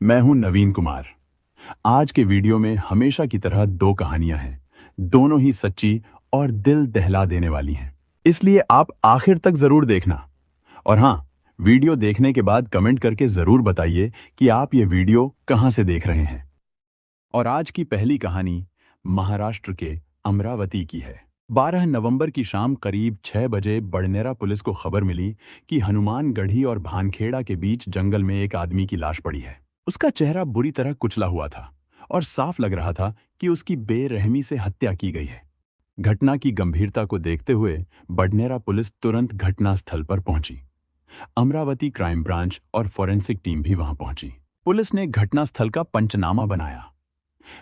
मैं हूं नवीन कुमार। आज के वीडियो में हमेशा की तरह दो कहानियां हैं, दोनों ही सच्ची और दिल दहला देने वाली हैं। इसलिए आप आखिर तक जरूर देखना। और हाँ, वीडियो देखने के बाद कमेंट करके जरूर बताइए कि आप ये वीडियो कहां से देख रहे हैं। और आज की पहली कहानी महाराष्ट्र के अमरावती की है। 12 नवंबर की शाम करीब 6 बजे बड़नेरा पुलिस को खबर मिली कि हनुमानगढ़ी और भानखेड़ा के बीच जंगल में एक आदमी की लाश पड़ी है। उसका चेहरा बुरी तरह कुचला हुआ था और साफ लग रहा था कि उसकी बेरहमी से हत्या की गई है। घटना की गंभीरता को देखते हुए बड़नेरा पुलिस तुरंत घटनास्थल पर पहुंची। अमरावती क्राइम ब्रांच और फॉरेंसिक टीम भी वहां पहुंची। पुलिस ने घटनास्थल का पंचनामा बनाया।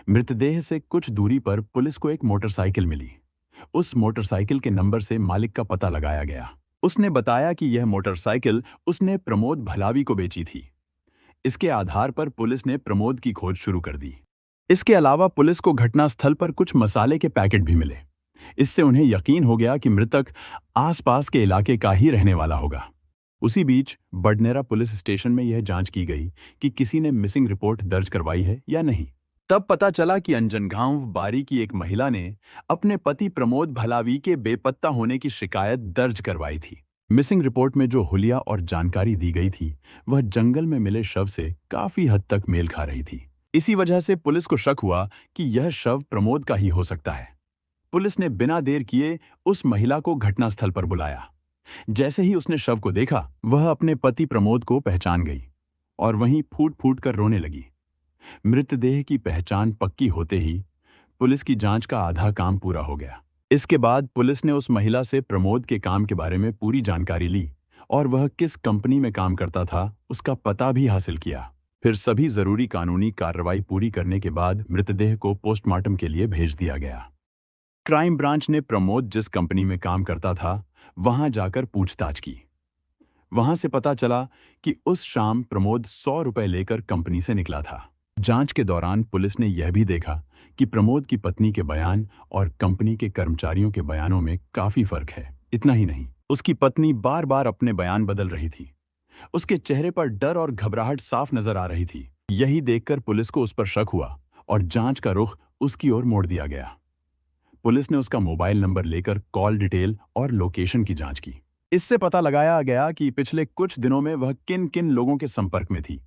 मृतदेह से कुछ दूरी पर पुलिस को एक मोटरसाइकिल मिली। उस मोटरसाइकिल के नंबर से मालिक का पता लगाया गया। उसने बताया कि यह मोटरसाइकिल उसने प्रमोद भलावी को बेची थी। इसके आधार पर पुलिस ने प्रमोद की खोज शुरू कर दी। इसके अलावा पुलिस को घटनास्थल पर कुछ मसाले के पैकेट भी मिले। इससे उन्हें यकीन हो गया कि मृतक आसपास के इलाके का ही रहने वाला होगा। उसी बीच बडनेरा पुलिस स्टेशन में यह जांच की गई कि किसी ने मिसिंग रिपोर्ट दर्ज करवाई है या नहीं। तब पता चला कि अंजनगांव बारी की एक महिला ने अपने पति प्रमोद भलावी के बेपत्ता होने की शिकायत दर्ज करवाई थी। मिसिंग रिपोर्ट में जो हुलिया और जानकारी दी गई थी, वह जंगल में मिले शव से काफी हद तक मेल खा रही थी। इसी वजह से पुलिस को शक हुआ कि यह शव प्रमोद का ही हो सकता है। पुलिस ने बिना देर किए उस महिला को घटनास्थल पर बुलाया। जैसे ही उसने शव को देखा, वह अपने पति प्रमोद को पहचान गई और वहीं फूट फूट कर रोने लगी। मृतदेह की पहचान पक्की होते ही पुलिस की जांच का आधा काम पूरा हो गया। इसके बाद पुलिस ने उस महिला से प्रमोद के काम के बारे में पूरी जानकारी ली और वह किस कंपनी में काम करता था उसका पता भी हासिल किया। फिर सभी जरूरी कानूनी कार्रवाई पूरी करने के बाद मृतदेह को पोस्टमार्टम के लिए भेज दिया गया। क्राइम ब्रांच ने प्रमोद जिस कंपनी में काम करता था, वहां जाकर पूछताछ की। वहां से पता चला कि उस शाम प्रमोद 100 रुपए लेकर कंपनी से निकला था। जांच के दौरान पुलिस ने यह भी देखा कि प्रमोद की पत्नी के बयान और कंपनी के कर्मचारियों के बयानों में काफी फर्क है। इतना ही नहीं, उसकी पत्नी बार बार अपने बयान बदल रही थी। उसके चेहरे पर डर और घबराहट साफ नजर आ रही थी। यही देखकर पुलिस को उस पर शक हुआ और जांच का रुख उसकी ओर मोड़ दिया गया। पुलिस ने उसका मोबाइल नंबर लेकर कॉल डिटेल और लोकेशन की जांच की। इससे पता लगाया गया कि पिछले कुछ दिनों में वह किन किन लोगों के संपर्क में थी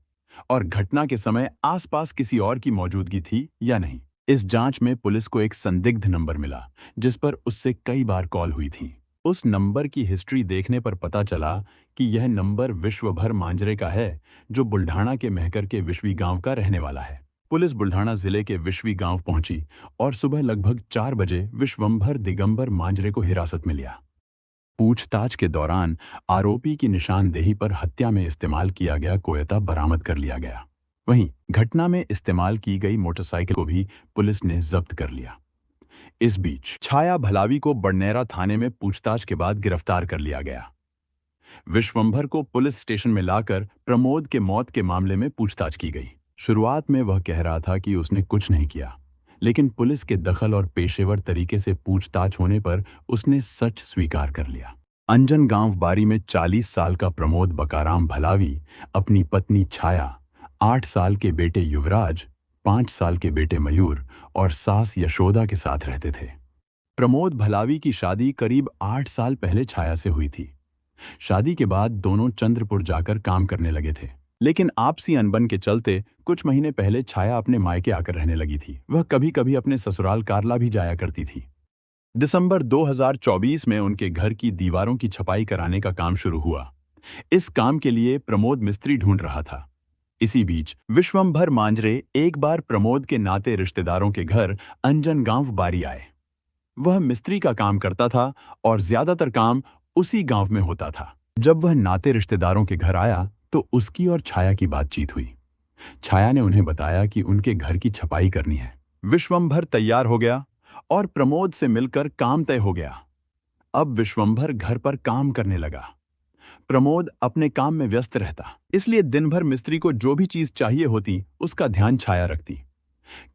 और घटना के समय आसपास किसी और की मौजूदगी थी या नहीं। इस जांच में पुलिस को एक संदिग्ध नंबर मिला जिस पर उससे कई बार कॉल हुई थी। उस नंबर की हिस्ट्री देखने पर पता चला कि यह नंबर विश्वभर मांजरे का है, जो बुल्ढाणा के महकर के विश्वी गांव का रहने वाला है। पुलिस बुल्ढाणा जिले के विश्वी गांव पहुंची और सुबह लगभग 4 बजे विश्वंभर दिगंबर मांजरे को हिरासत में लिया। पूछताछ के दौरान आरोपी की निशानदेही पर हत्या में इस्तेमाल किया गया कोयता बरामद कर लिया गया। वहीं घटना में इस्तेमाल की गई मोटरसाइकिल को भी पुलिस ने जब्त कर लिया। इस बीच छाया भलावी को बड़नेरा थाने में पूछताछ के बाद गिरफ्तार कर लिया गया। विश्वंभर को पुलिस स्टेशन में लाकर प्रमोद के मौत के मामले में पूछताछ की गई। शुरुआत में वह कह रहा था कि उसने कुछ नहीं किया, लेकिन पुलिस के दखल और पेशेवर तरीके से पूछताछ होने पर उसने सच स्वीकार कर लिया। अंजन गांव बारी में 40 साल का प्रमोद बकाराम भलावी अपनी पत्नी छाया, 8 साल के बेटे युवराज, 5 साल के बेटे मयूर और सास यशोदा के साथ रहते थे। प्रमोद भलावी की शादी करीब 8 साल पहले छाया से हुई थी। शादी के बाद दोनों चंद्रपुर जाकर काम करने लगे थे, लेकिन आपसी अनबन के चलते कुछ महीने पहले छाया अपने मायके आकर रहने लगी थी। वह कभी कभी अपने ससुराल कारला भी जाया करती थी। दिसंबर 2024 में उनके घर की दीवारों की छपाई कराने का काम शुरू हुआ। इस काम के लिए प्रमोद मिस्त्री ढूंढ रहा था। इसी बीच विश्वंभर मांजरे एक बार प्रमोद के नाते रिश्तेदारों के घर अंजनगांव बारी आए। वह मिस्त्री का काम करता था और ज्यादातर काम उसी गांव में होता था। जब वह नाते रिश्तेदारों के घर आया तो उसकी और छाया की बातचीत हुई। छाया ने उन्हें बताया कि उनके घर की छपाई करनी है। विश्वंभर तैयार हो गया और प्रमोद से मिलकर काम तय हो गया। अब विश्वंभर घर पर काम करने लगा। प्रमोद अपने काम में व्यस्त रहता, इसलिए दिन भर मिस्त्री को जो भी चीज चाहिए होती उसका ध्यान छाया रखती।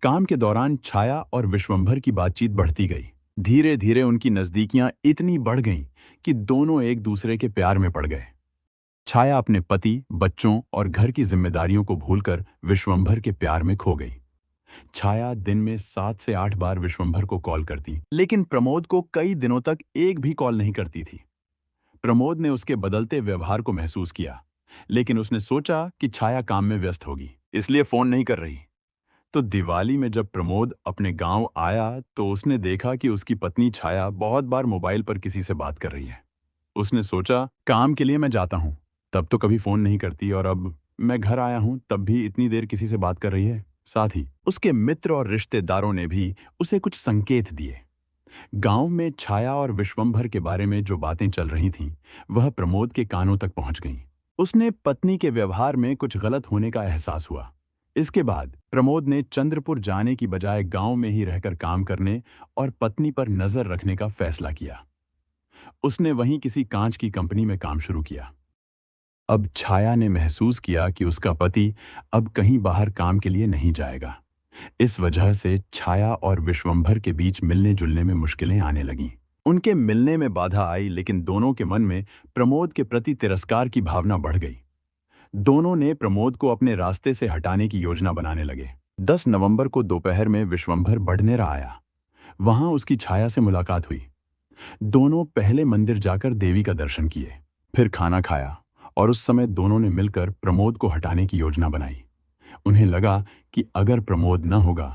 काम के दौरान छाया और विश्वंभर की बातचीत बढ़ती गई। धीरे धीरे उनकी नजदीकियां इतनी बढ़ गईं कि दोनों एक दूसरे के प्यार में पड़ गए। छाया अपने पति, बच्चों और घर की जिम्मेदारियों को भूलकर विश्वंभर के प्यार में खो गई। छाया दिन में 7 से 8 बार विश्वंभर को कॉल करती, लेकिन प्रमोद को कई दिनों तक एक भी कॉल नहीं करती थी। प्रमोद ने उसके बदलते व्यवहार को महसूस किया, लेकिन उसने सोचा कि छाया काम में व्यस्त होगी, इसलिए फोन नहीं कर रही। तो दिवाली में जब प्रमोद अपने गांव आया तो उसने देखा कि उसकी पत्नी छाया बहुत बार मोबाइल पर किसी से बात कर रही है। उसने सोचा, काम के लिए मैं जाता हूं, तब तो कभी फोन नहीं करती, और अब मैं घर आया हूं तब भी इतनी देर किसी से बात कर रही है। साथ ही उसके मित्र और रिश्तेदारों ने भी उसे कुछ संकेत दिए। गांव में छाया और विश्वंभर के बारे में जो बातें चल रही थीं, वह प्रमोद के कानों तक पहुंच गईं। उसने पत्नी के व्यवहार में कुछ गलत होने का एहसास हुआ। इसके बाद प्रमोद ने चंद्रपुर जाने की बजाय गांव में ही रहकर काम करने और पत्नी पर नजर रखने का फैसला किया। उसने वहीं किसी कांच की कंपनी में काम शुरू किया। अब छाया ने महसूस किया कि उसका पति अब कहीं बाहर काम के लिए नहीं जाएगा। इस वजह से छाया और विश्वंभर के बीच मिलने जुलने में मुश्किलें आने लगीं। उनके मिलने में बाधा आई, लेकिन दोनों के मन में प्रमोद के प्रति तिरस्कार की भावना बढ़ गई। दोनों ने प्रमोद को अपने रास्ते से हटाने की योजना बनाने लगे। 10 नवंबर को दोपहर में विश्वंभर बड़नेरा आया। वहां उसकी छाया से मुलाकात हुई। दोनों पहले मंदिर जाकर देवी का दर्शन किए, फिर खाना खाया, और उस समय दोनों ने मिलकर प्रमोद को हटाने की योजना बनाई। उन्हें लगा कि अगर प्रमोद न होगा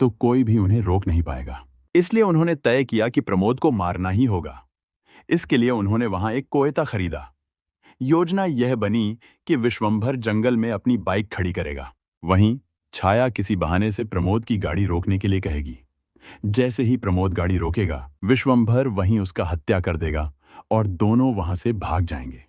तो कोई भी उन्हें रोक नहीं पाएगा, इसलिए उन्होंने तय किया कि प्रमोद को मारना ही होगा। इसके लिए उन्होंने वहां एक कोयता खरीदा। योजना यह बनी कि विश्वंभर जंगल में अपनी बाइक खड़ी करेगा, वहीं छाया किसी बहाने से प्रमोद की गाड़ी रोकने के लिए कहेगी। जैसे ही प्रमोद गाड़ी रोकेगा, विश्वंभर वहीं उसका हत्या कर देगा और दोनों वहां से भाग जाएंगे।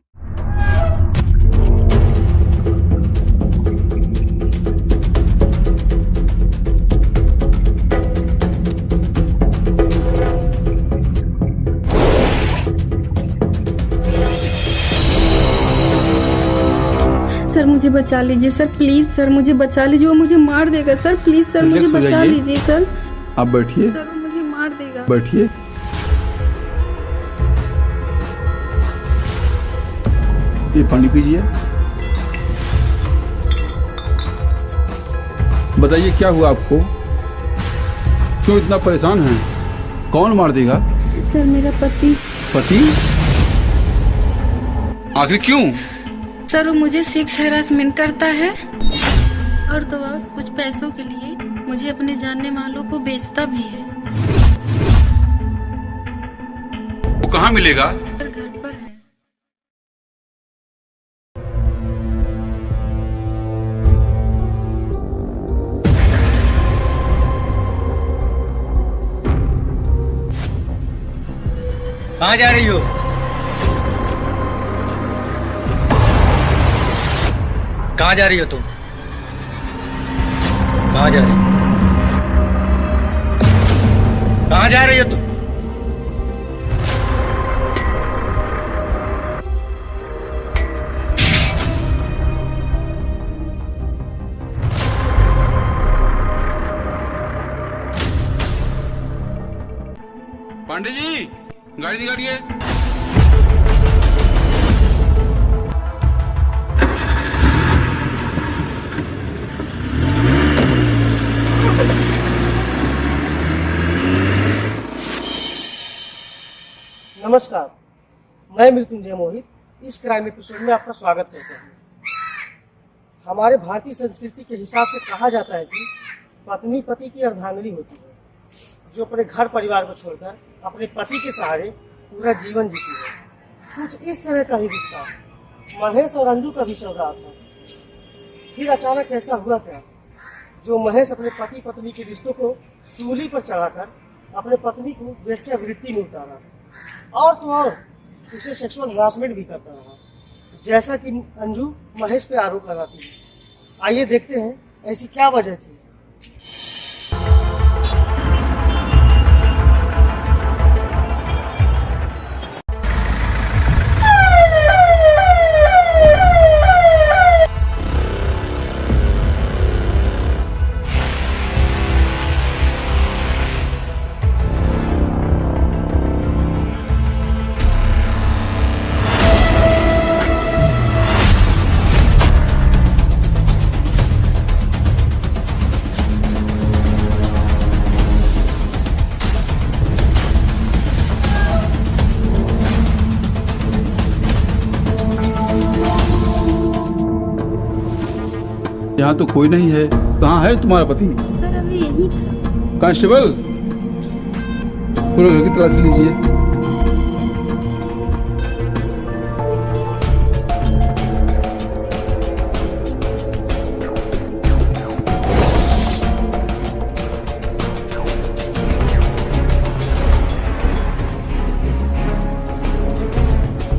सर मुझे बचा लीजिए सर, प्लीज सर मुझे बचा लीजिए, वो मुझे मार देगा सर, प्लीज सर मुझे बचा लीजिए सर। आप बैठिए। सर वो मुझे मार देगा। बैठिए। ये पानी पीजिए। बताइए क्या हुआ आपको, क्यों इतना परेशान हैं? कौन मार देगा? सर मेरा पति। पति? आखिर क्यों? सर वो मुझे सेक्स हैरासमेंट करता है, और तो और कुछ पैसों के लिए मुझे अपने जानने वालों को बेचता भी है। वो कहाँ मिलेगा? सर घर पर है। कहाँ जा रही हो? कहाँ जा रही हो तुम? कहाँ जा रही हो? कहाँ जा रही हो तुम? पांडे जी, गाड़ी निकालिए। नमस्कार, मैं मृत्युंजय मोहित इस क्राइम एपिसोड में आपका स्वागत करता हूँ। हमारे भारतीय संस्कृति के हिसाब से कहा जाता है कि पत्नी पति की अर्धांगिनी होती है, जो अपने घर परिवार को छोड़कर अपने पति के सहारे पूरा जीवन जीती है। कुछ इस तरह का ही रिश्ता महेश और अंजू का भी चल रहा था। फिर अचानक ऐसा हुआ क्या, जो महेश अपने पति पत्नी के रिश्तों को सूली पर चढ़ाकर अपने पत्नी को वेश्यावृत्ति में उतारा, और तो और उसे सेक्सुअल हरासमेंट भी करता रहा, जैसा कि अंजू महेश पे आरोप लगाती है। आइए देखते हैं ऐसी क्या वजह थी। यहाँ तो कोई नहीं है। कहाँ है तुम्हारा पति? सर अभी यही था। कांस्टेबल, पूरे घर की तलाशी लीजिए।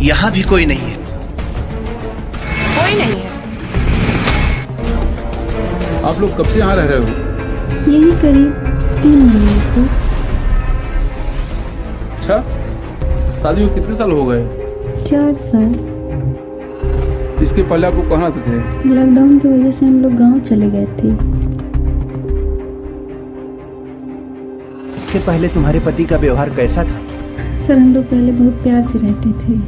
यहाँ भी कोई नहीं है। कोई नहीं है। आप लोग कब से यहाँ रह रहे हो? यही करीब 3 महीने से। अच्छा, शादी को कितने साल हो गए? 4 साल। इसके पहले आप लोग कहाँ रहते थे? लॉकडाउन की वजह से हम लोग गांव चले गए थे। इसके पहले तुम्हारे पति का व्यवहार कैसा था? सर हम लोग पहले बहुत प्यार से रहते थे।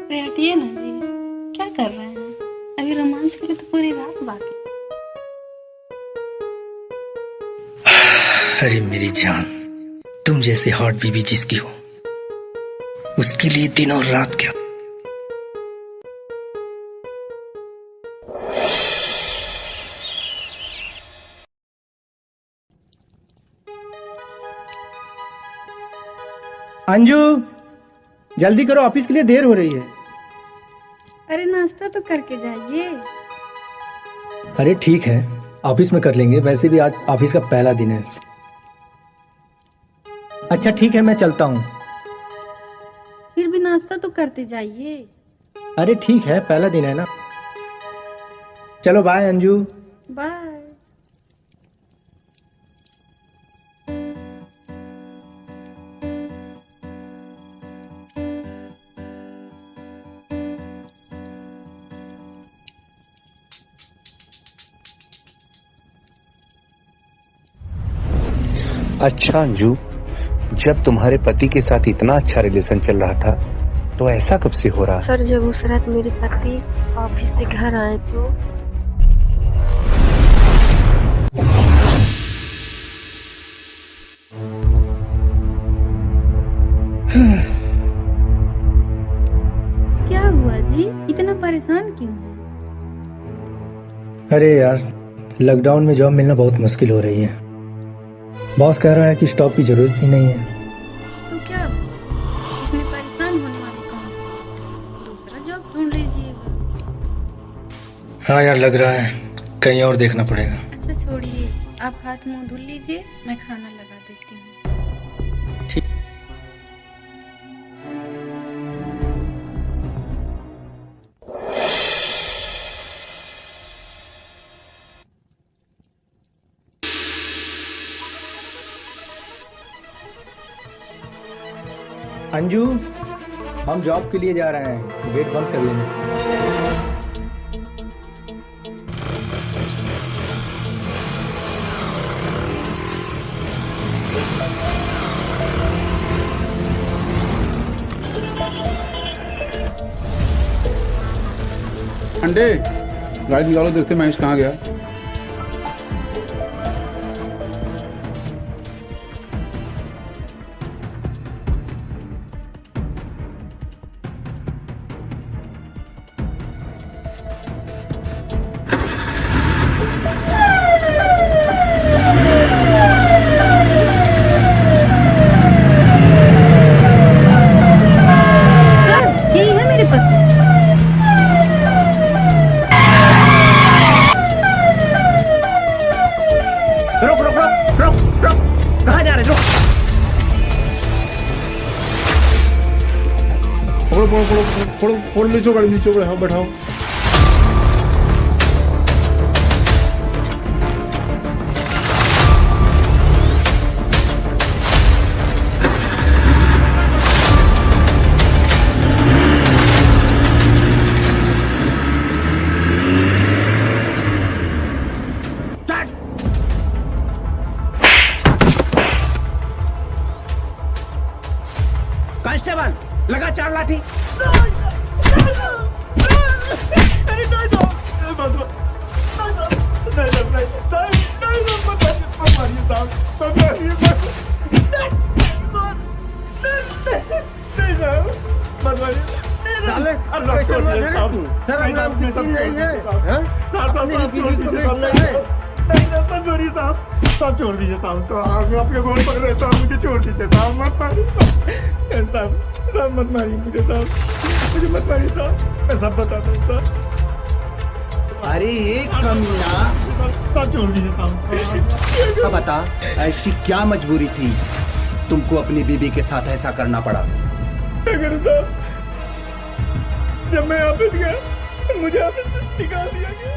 अरे हटिए ना जी, क्या कर रहे हैं? अभी रोमांस के लिए तो पूरी रात बाकी। अरे मेरी जान, तुम जैसे हॉट बीबी जिसकी हो, उसके लिए दिन और रात क्या। अंजू, जल्दी करो, ऑफिस के लिए देर हो रही है। अरे नाश्ता तो करके जाइए। अरे ठीक है, ऑफिस में कर लेंगे, वैसे भी आज ऑफिस का पहला दिन है। अच्छा ठीक है, मैं चलता हूँ। फिर भी नाश्ता तो करते जाइए। अरे ठीक है, पहला दिन है ना। चलो बाय अंजू। बाय। अच्छा अंजू, जब तुम्हारे पति के साथ इतना अच्छा रिलेशन चल रहा था तो ऐसा कब से हो रहा? सर जब उस रात मेरे पति ऑफिस से घर आए तो क्या हुआ जी, इतना परेशान क्यों हैं? अरे यार, लॉकडाउन में जॉब मिलना बहुत मुश्किल हो रही है। बॉस कह रहा है कि स्टॉप की जरूरत ही नहीं है। तो क्या हुआ? इसमें परेशान होने वाली कौन सी बात है? दूसरा जॉब ढूंढ लीजिएगा। हाँ यार, लग रहा है कहीं और देखना पड़ेगा। अच्छा छोड़िए, आप हाथ मुंह धुल लीजिए, मैं खाना लगा देती हूँ। ठीक। अंजू, हम जॉब के लिए जा रहे हैं, गेट बंद कर लेना। अंडे, गाड़ी निकालो, देखते महेश कहाँ गया। सर यही है मेरे पति। रुक रुक रुक रुक रुक, कहाँ जा रहे? रुक। पकड़ो पकड़ो पकड़ो पकड़ो, फोड़ लीचो गाड़ी, नीचे बैठाओ बैठाओ। कांस्टेबल, लगा 4 लाठी। सर अपना वकील नहीं है, हाँ? अपनी बीवी को बेचना है। साहब छोड़ दीजिए साहब, तो मैं आपके गोल पकड़ रहे साहब, मुझे छोड़ दीजिए साहब, मत मारिए साहब, साहब मत मारिए मुझे साहब, मुझे मत मारिए साहब, मैं सब बताता हूँ साहब। अरे एक कमीना, साहब छोड़ दीजिए साहब। अब बता ऐसी क्या मजबूरी थी तुमको अपनी बीबी के साथ ऐसा करना पड़ा? अगर साहब जब मैं ऑफिस गया तो मुझे ऑफिस से निकाल दिया गया।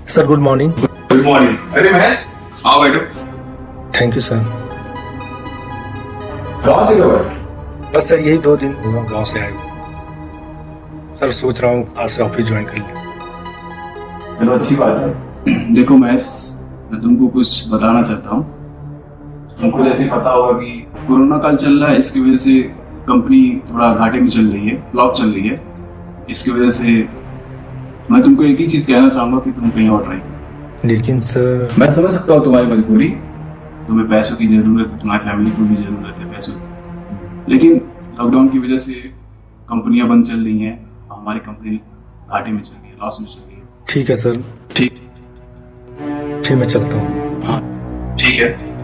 Sir good morning. Good morning. अरे महेश आओ बैठो। Thank you sir. कहाँ से हो? बस सर यही 2 दिन हुआ गांव से आए हुए। सर सोच रहा हूँ आज से ऑफिस ज्वाइन कर लूँ। चलो अच्छी बात है। देखो महेश, मैं तुमको कुछ बताना चाहता हूँ। तुमको जैसे पता होगा कि कोरोना काल चल रहा है, इसकी वजह से कंपनी थोड़ा घाटे में चल रही है, फ्लॉप चल रही है। इसकी वजह से मैं तुमको एक ही चीज कहना चाहूंगा कि तुम कहीं और ट्राई करो। लेकिन सर मैं समझ सकता हूँ तुम्हारी मजबूरी, तुम्हें पैसों की जरूरत है, तुम्हारी फैमिली को भी जरूरत है पैसों की, लेकिन लॉकडाउन की वजह से कंपनियां बंद चल रही हैं, हमारी कंपनी घाटे में चल रही है, लॉस में चल रही है। ठीक है सर, ठीक, फिर मैं चलता हूँ। हाँ ठीक है।